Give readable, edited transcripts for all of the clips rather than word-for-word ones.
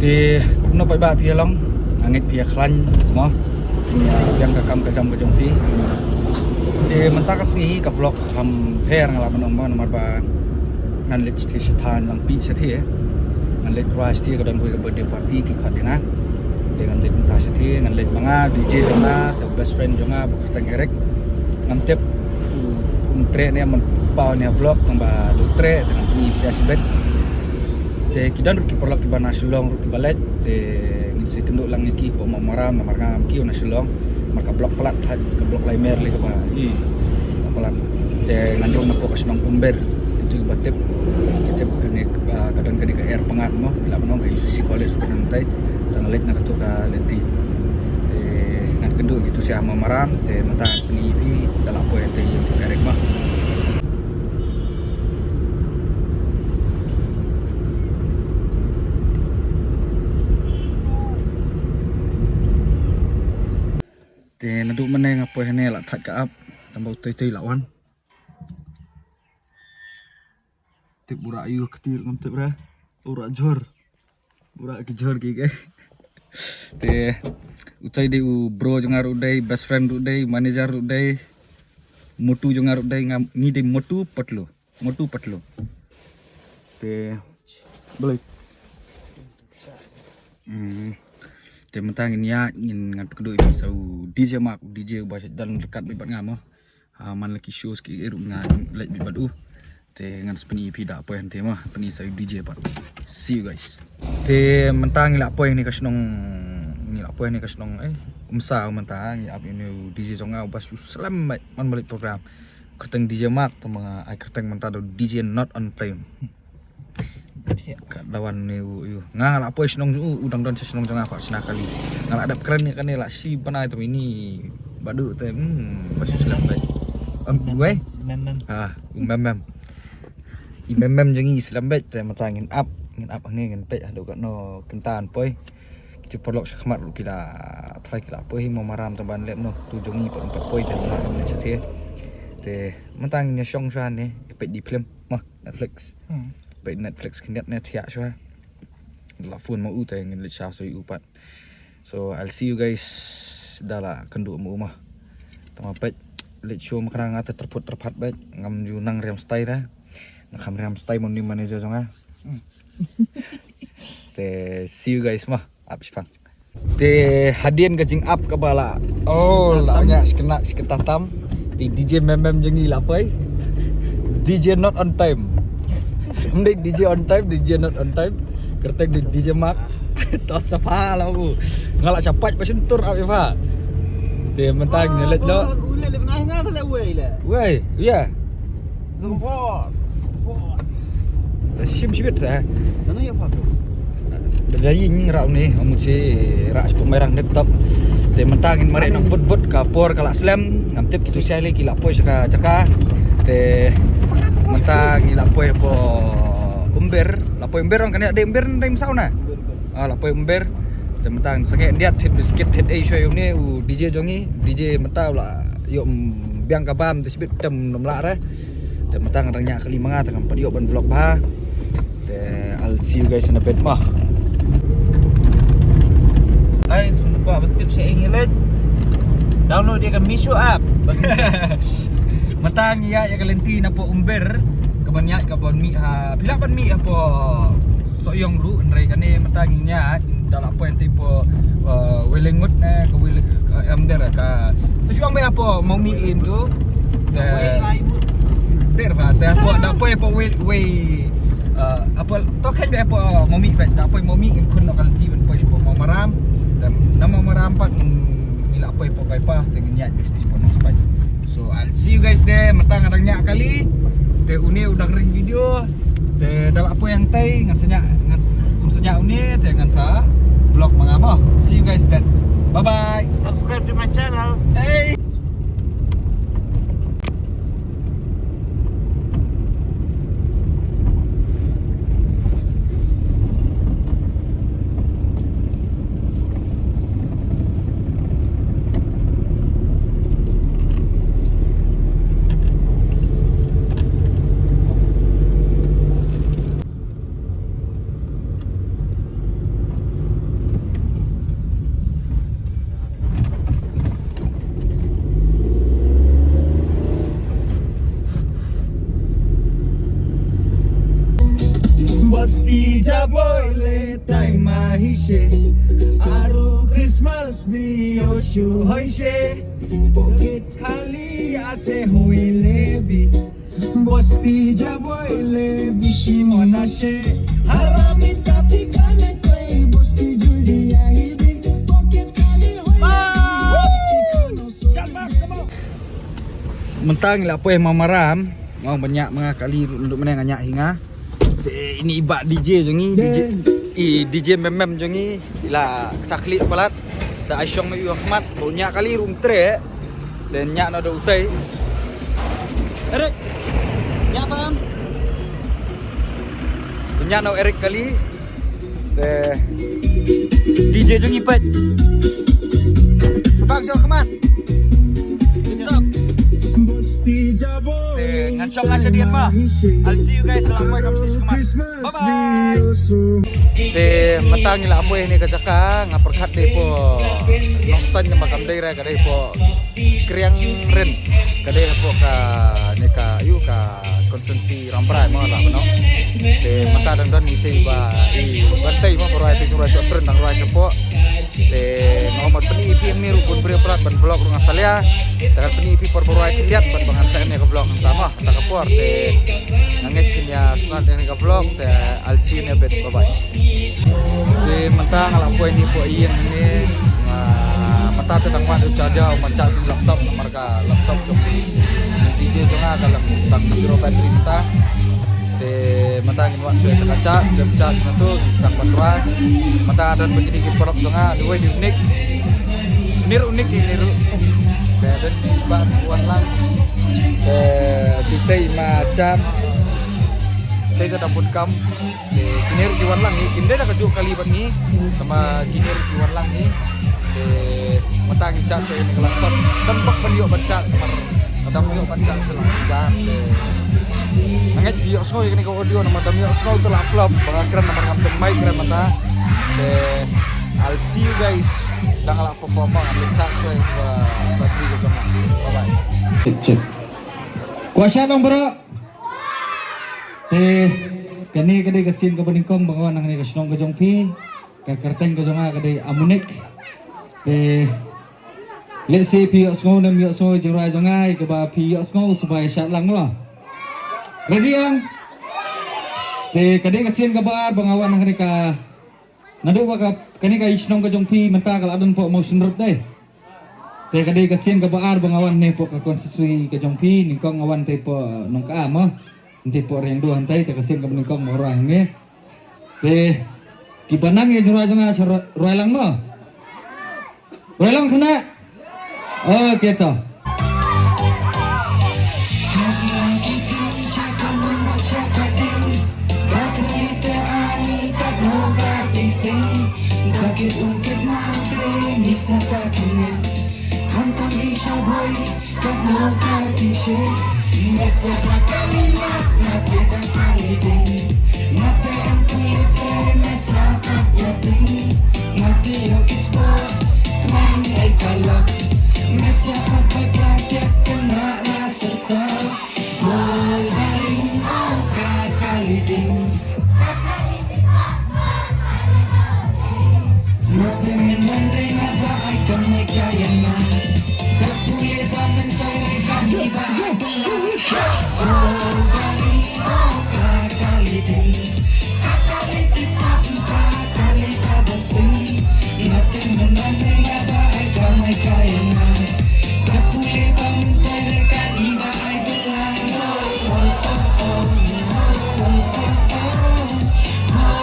Thì cũng nó phải ba phía long angit phía khăn mo yang kakam kajam kajam pi thì mình ta kasi ka vlog ham pair ngala man nomor ba nan let station than lang pi sa thi nan let rise thi ka dan koi ka birthday party ki khat nga dengan let ta sa thi ngan let mga DJ jonga best friend jonga bukatang erek ngam tep tre ne man pau ne vlog tong ba do tre dengan ni bisa sibet te kidan ruki perlak ki bana sulong ruki balet te ngisi kenduk lang iki po maram na marngam ki na sulong marka blok pelat ke blok laimer le ba I pelat te ngandrong na po kasnong umber itu batep kita kene kadang kene ke air pengat mo bila menong ke UCC college sudah nanti tanglet na kato ka lenti te ngan kenduk gitu sia maram te mata peni pi dalam po te yang juga rek mah thì nó đúng bên đây ngập này là thật cả ấp tầm bao tây tây lão ăn tiếp bura yêu kecil ngam tiếp ra bura jor cái thì utai đi bro jangar udai best friend udai manager udai motu jangar udai ngam ni de motu patlo thì boleh te mentang ini ya ingin ngat kedua ini sau DJ mak DJ bahasa dalam dekat bibat ngam man laki shows ki eru ngan let bibat te ngan speni pida apa yang tema peni sau DJ pat see you guys te mentang ila apa ini kasnong umsa mentang ya ini DJ jonga bas selam man balik program kerteng DJ mak to mga ai kerteng mentado DJ not on time lawan ni ngal apa senong udang don senong jangan apa sena kali ngal adap keren ni kan ni lah si panai tu ini badu tu masih selam baik gue mem jangi selam baik tu matangin up ni ngin pe ado kat no kentan poi kita perlu sekhmat lu kita try kita poi mau maram tu ban lep no tu jangi per empat poi tu ni setia te matangin nya song san ni pe di film mah Netflix baik Netflix kena net ya sure la phone mau utai ngin licha so upat so I'll see you guys dala kenduk mu mah tama pet let show makrang ata terput terpat baik ngam ju nang rem style dah ngam rem style mon ni manager songa te see you guys mah up spang te hadian kajing up ke bala oh la nya sekena seketatam di DJ mem jengi lapai DJ not on time mending DJ on time, DJ not on time. Kertek di DJ mak. Tos apa lah bu. Ngalak cepat pasien tur apa Eva. Te mentang ngelet do. Ule le benar ngah le we le. Wei, iya. Support. Sim sibit saya. Mana ya pak? Dari ngerau ni, amu si rak pemerang laptop. Te mentang mereka nak vote kapor kalak slam. Ngamtip gitu saya lagi lapoi saka caka. Te mentang lapoi po lapoi umber orang kan ada umber ndai sauna lapoi umber mentang sange dia tip biscuit tip show ni DJ jongi DJ mentau lah yuk biang kabam disebut dem nomlak dah mentang rangnya kali manga tengah padiok ban vlog bah I'll see you guys in a bit mah Guys, buat betul saya ingin download dia ke Misho app. Mentang ya kalenti na po umber kabanyak kabon mi pila ban mi po soyong ru nrai kane mentang nya dala po ente po welengut na ka wel amder ka terus kong be apa mau mi in tu der va ta po da po we apa to kan be apa mau mi ba da po mau mi in kun kalenti ban po mau maram dan nama maram pak in mila po bypass dengan nya bisnis po no spy. So I'll see you guys there mentang adanya kali te uni udah ring video te dal apa yang tai ngan senya uni te ngan sa vlog mangamo see you guys then bye bye Subscribe to my channel. hey boile tai mahishe aru Christmas bio shu hoishe pocket khali ase hoile bi bosti jaboile bishi monashe harami sati kane koi bosti juldi ahibi pocket khali hoile shabab come on mentang la poe mamaram mau banyak mengakali untuk menang nyak hinga ini ibak DJ jongi DJ mem jongi ila takli palat ta asyong yu Ahmad punya kali room 3 dan nyak na do utai Erik nyak pam punya no Erik kali DJ jongi pat sebab syok Ahmad stop dengan syok ngasih dian mah I'll see you guys dalam poe kamsis kemat bye bye matang ila poe ni kajaka ngaperkat de po nostan na makam daira kadai po kriang ren kadai po ka neka yu ka konsumsi ramprai mo la no te mata dan dan ni ba I bantai mo berai te curai so tren dang rai sepo te nomor peni ipi ni rukun bre prat ban vlog rung asalia takan peni ipi por berai lihat ban bangan sa ne ka vlog tama ta ka por te nangek kinya sunat ne ka vlog te alsi ne bet bye bye te mata ngala po ni po ien ni mata te dang wan ucaja manca sin laptop nomor ka laptop jom DJ jonga kalam tang zero battery te mata ngin wan suai kaca sedap charge na to sedang patwa mata dan begini ki produk jonga dua di unik unik ini te dan di bar wan lang sitei macam te ka dapun kam te kinir ki wan lang ni kinde da kaju kali bat ni sama kinir ki wan lang ni te mata ngin charge saya ni laptop tempat beliau baca sama kadang yo baca selang jam te nangat biok skoi kini ko audio nama dam biok skoi telah flop bangakran nama ngam mic kran mata te I'll see you guys dangala performa ambil chat saya bateri ko jama bye bye cek kuasa bang bro te kani kadai kasin ka paningkong bangawan nang ni kasnong ka jongpi ka kerteng ka jonga kadai amunik te let's say pi osngo nam yo so jura jongai ke ba pi osngo supaya syat lang lo ready yang te kadai kasin ka ba bangawan nang ka nadu ba ka kani ka isnong ka jongpi menta kal adon po motion road dai te kadai kasin ka ba bangawan ne po ka konstitusi ka jongpi ningkong awan te po nong ka mo nanti po ring duhan tai te kasin ka ningkong mo rang nge te kibanang ye jura jonga roy lang mo roy lang kena oh gitu. Masih apa bagai kena serta Bolgaring kakaliding Makin mending apa ikan mereka yang terpulih bangun cari kami Bolgaring kakaliding Kakaliding kakali kadasting Makin mending apa ikan mereka yang terpulih bangun cari kami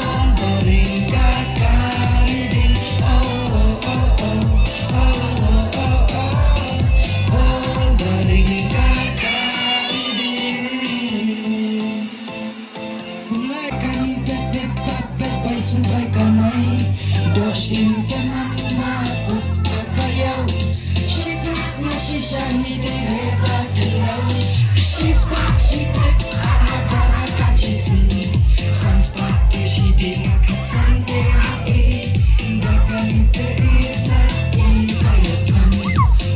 Bolgaring kakaliding Bolgaring kakaliding Mulai kami tetap dapat sampai kamai Dos internet makut bayau Masih shiny dere bakilau She's back, she back Acara kacisi Sans pakai she dimakan sangke hati Bahkan teriak kayatan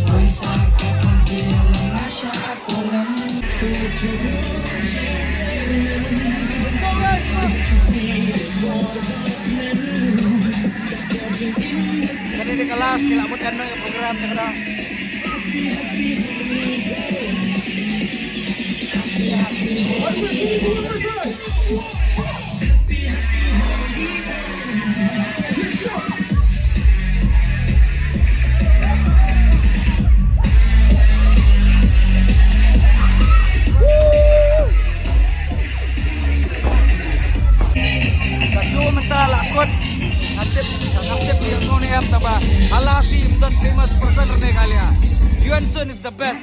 Boy sakatan tialang asya akoran alas kila mo ano yung program sa kada. Lakot ngaktif di Sony M taba Alasi mdon famous person rene kalia Yuansun is the best.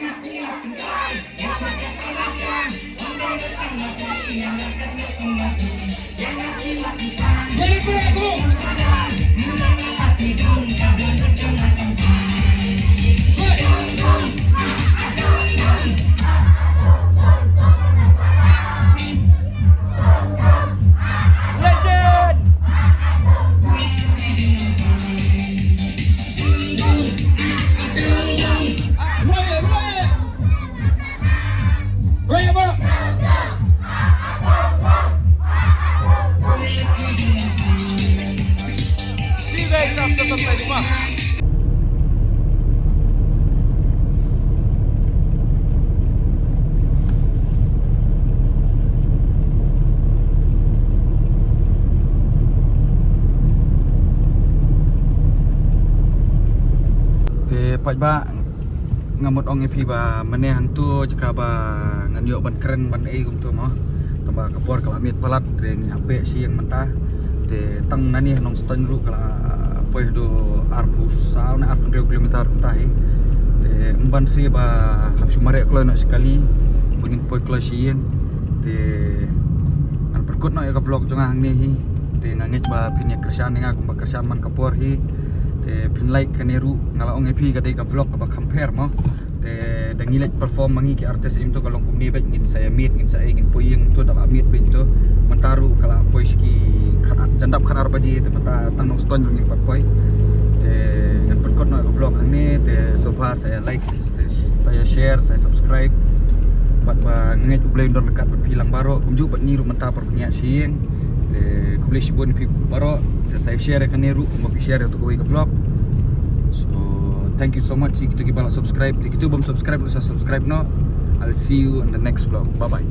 See you guys after some time. Pak ba ngamut ong epi ba meneh hang tu jika ba ngan yo ban keren ban ei kum tu mo tamba kapor kala mit palat de ngape si yang mentah de tang nani nong stang ru kala poih do arpu sau na 8 kilometer kuntai de mban si ba hapsu mare klo nak sekali bengin poih klo si yang de an perkut no ya ka vlog jong hang ni hi de ngangit ba pinya kersan nga kum ba kersan man kapor hi te pin like kaneru ngala ong epi kadai ka vlog ba compare mo te dangilet perform mangi ki artis im to kalong kumni bet ngin saya meet ngin saya ngin poyeng to da meet bet to mentaru kala poiski jandap khanar baji te mata tang nong stone ngin pat poi te ngan perkot no ka vlog ani te sofa saya like saya share saya subscribe bat ba nget ublay don dekat berpilang baro kumju bat niru menta perpunya sieng kulis bon pi baro saya share kaneru mau share untuk ke vlog. So thank you so much kita bala subscribe kita belum subscribe usah subscribe no. I'll see you in the next vlog. Bye bye.